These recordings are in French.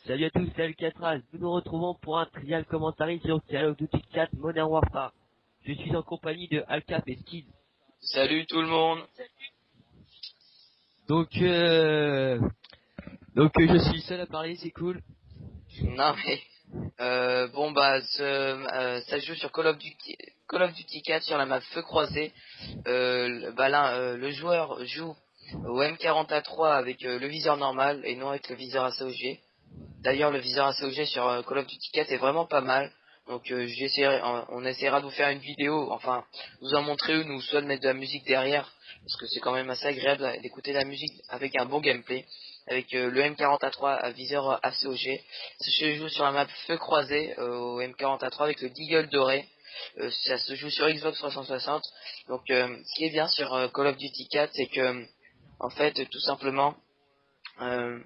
Salut à tous, c'est Alcatraz. Nous nous retrouvons pour un trial commentary sur Call of Duty 4 Modern Warfare. Je suis en compagnie de Alcap et Skid. Salut tout le monde. Donc, euh, je suis seul à parler, c'est cool. Non mais ça se joue sur Call of Duty 4 sur la map feu croisé. Le joueur joue au M40A3 avec le viseur normal et non avec le viseur ACOG. D'ailleurs, le viseur ACOG sur Call of Duty 4 est vraiment pas mal. Donc on essaiera de vous faire une vidéo, enfin vous en montrer une ou soit de mettre de la musique derrière, parce que c'est quand même assez agréable d'écouter la musique avec un bon gameplay, avec le M40A3 à viseur ACOG. Ça se joue sur la map feu croisé au M40A3 avec le Deagle doré. Ça se joue sur Xbox 360. Donc ce qui est bien sur Call of Duty 4, c'est que en fait tout simplement euh,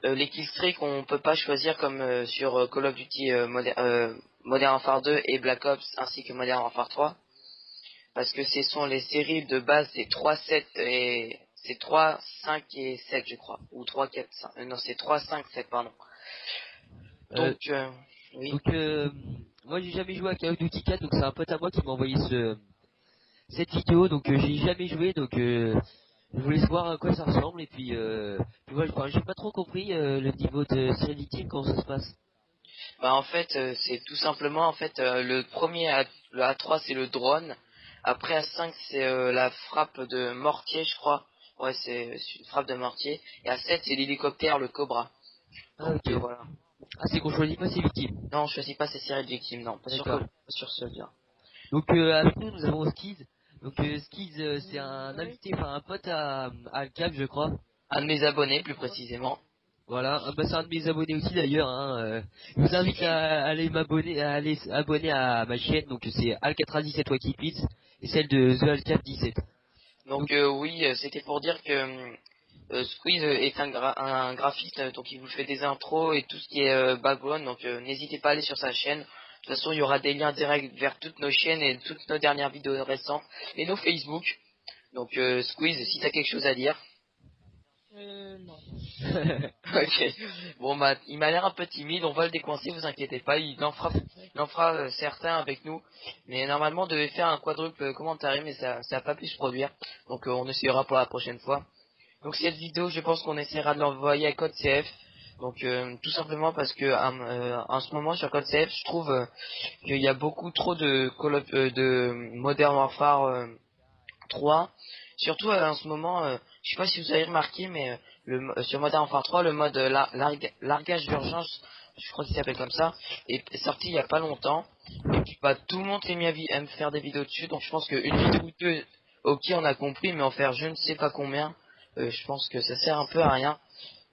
les killstreaks on peut pas choisir comme sur Call of Duty Modern Warfare 2 et Black Ops ainsi que Modern Warfare 3, parce que ce sont les séries de base, c'est 3 7 et c'est 3 5 et 7 je crois, ou 3 4 5, non c'est 3 5 7 pardon. Euh, Donc oui. donc, euh, Moi j'ai jamais joué à Call of Duty 4, donc c'est un pote à moi qui m'a envoyé cette vidéo, j'ai jamais joué, je voulais savoir à quoi ça ressemble, puis voilà, enfin, j'ai pas trop compris le niveau de série victime, comment ça se passe. Bah en fait c'est tout simplement en fait le premier le A3 c'est le drone, après A5 c'est la frappe de mortier je crois. Ouais, c'est une frappe de mortier, et A7 c'est l'hélicoptère, le Cobra. Ah Donc ok. voilà. Ah, c'est qu'on choisit pas ses victimes. Non, je choisis pas ces séries de victimes, non, D'accord. pas sur celui-là. Avec nous, nous avons Skiz. Skiz, c'est un invité, enfin un pote à Alcap, je crois. Un de mes abonnés, plus précisément. Voilà, ah, bah, c'est un de mes abonnés aussi d'ailleurs. Je vous invite à aller m'abonner, à aller abonner à ma chaîne. Donc c'est Alcatraz17 Wakipits et celle de The Alcap17. Donc, Donc oui, c'était pour dire que Squeeze est un graphiste, donc il vous fait des intros et tout ce qui est background, donc n'hésitez pas à aller sur sa chaîne. De toute façon, il y aura des liens directs vers toutes nos chaînes et toutes nos dernières vidéos récentes et nos Facebook. Donc Squeeze, si t'as quelque chose à dire. Non. Ok. Bon bah, il m'a l'air un peu timide, on va le décoincer, vous inquiétez pas, il en fera certains avec nous. Mais normalement, on devait faire un quadruple commentaire, mais ça a pas pu se produire. Donc on essaiera pour la prochaine fois. Donc cette vidéo, je pense qu'on essaiera de l'envoyer à Code CF. Donc tout simplement parce que en ce moment sur Code CF, je trouve qu'il y a beaucoup trop de Modern Warfare 3. Surtout en ce moment, je sais pas si vous avez remarqué, mais sur Modern Warfare 3, le mode largage d'urgence, je crois qu'il s'appelle comme ça, est sorti il y a pas longtemps. Et puis bah tout le monde s'est mis à me faire des vidéos dessus, donc je pense qu'une vidéo ou deux, ok on a compris, mais en faire je ne sais pas combien, je pense que ça sert un peu à rien.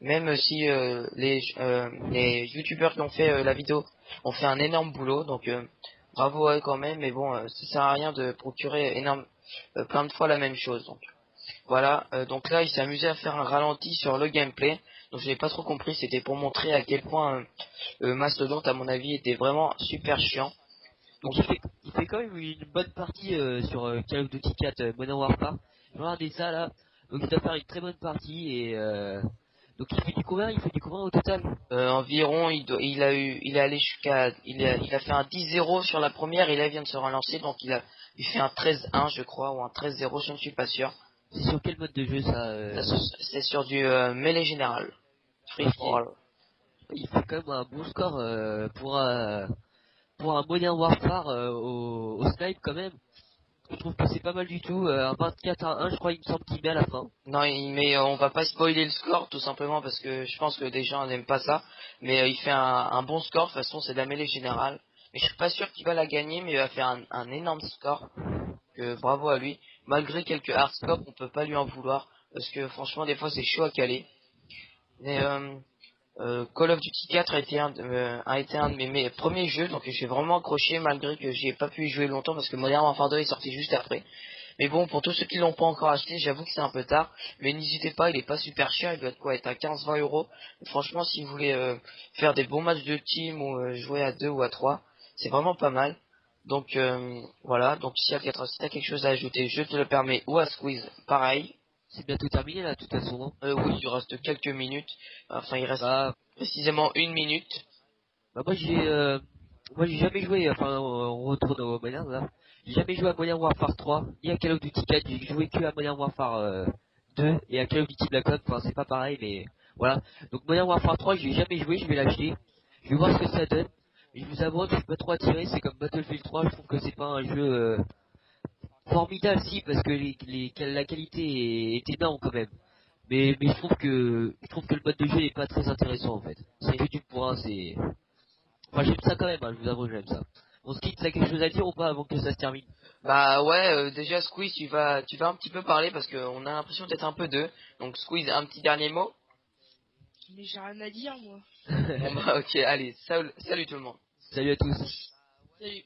Même si les youtubeurs qui ont fait la vidéo ont fait un énorme boulot, donc bravo à eux quand même, mais bon, ça sert à rien de procurer plein de fois la même chose. Donc voilà, donc là il s'est amusé à faire un ralenti sur le gameplay, donc je n'ai pas trop compris, c'était pour montrer à quel point Mastodon à mon avis était vraiment super chiant. donc Donc il fait quand même une bonne partie sur Call of Duty 4 Modern Warfare. Je regardais ça là. Donc il doit faire une très bonne partie donc il fait du combien au total? environ il est allé jusqu'à il a fait un 10-0 sur la première, et là il vient de se relancer, donc il fait un 13-1 je crois, ou un 13-0, je ne suis pas sûr. C'est sur quel mode de jeu ça? C'est sur du mêlée général. Free Ok. for all. Il fait quand même un bon score pour un Modern Warfare au snipe quand même. Je trouve que c'est pas mal du tout. Un 24-1, je crois, il me semble qu'il met à la fin. Non, mais on va pas spoiler le score, tout simplement parce que je pense que des gens n'aiment pas ça. Mais il fait un bon score, de toute façon c'est de la mêlée générale. Mais je suis pas sûr qu'il va la gagner, mais il va faire un énorme score. Que bravo à lui. Malgré quelques hard scores, on peut pas lui en vouloir, parce que franchement des fois c'est chaud à caler. Mais Call of Duty 4 a été un de mes premiers jeux, donc j'ai vraiment accroché malgré que j'y ai pas pu y jouer longtemps parce que Modern Warfare 2 est sorti juste après. Mais bon, pour tous ceux qui l'ont pas encore acheté, j'avoue que c'est un peu tard. Mais n'hésitez pas, il est pas super cher, il doit être quoi, être à 15-20 euros. Franchement, si vous voulez faire des bons matchs de team ou jouer à 2 ou à 3, c'est vraiment pas mal. Donc voilà, donc si à 4, si t'as quelque chose à ajouter, je te le permets, ou à Squeeze, pareil. C'est bientôt terminé là, de toute façon, non? Oui, il reste quelques minutes. Enfin, il reste Bah, précisément 1 minute. bah moi j'ai jamais joué, enfin on retourne au Modern là. J'ai jamais joué à Modern Warfare 3, ni à Call of Duty 4, j'ai joué que à Modern Warfare 2 et à Call of Duty Black Ops, enfin c'est pas pareil mais voilà. Donc Modern Warfare 3 j'ai jamais joué, je vais l'acheter, je vais voir ce que ça donne. Mais je vous avoue que je suis pas trop attiré, c'est comme Battlefield 3, je trouve que c'est pas un jeu formidable si parce que la qualité est énorme quand même. Mais je trouve que le mode de jeu n'est pas très intéressant en fait. C'est que du point, c'est. Enfin j'aime ça quand même, hein, je vous avoue, j'aime ça. On se quitte, t'as quelque chose à dire ou pas avant que ça se termine? Bah ouais, déjà Squeeze, tu vas un petit peu parler parce qu'on a l'impression d'être un peu deux. Donc Squeeze, un petit dernier mot. Mais j'ai rien à dire, moi. Bon bah ok, allez, salut tout le monde. Salut à tous. Salut.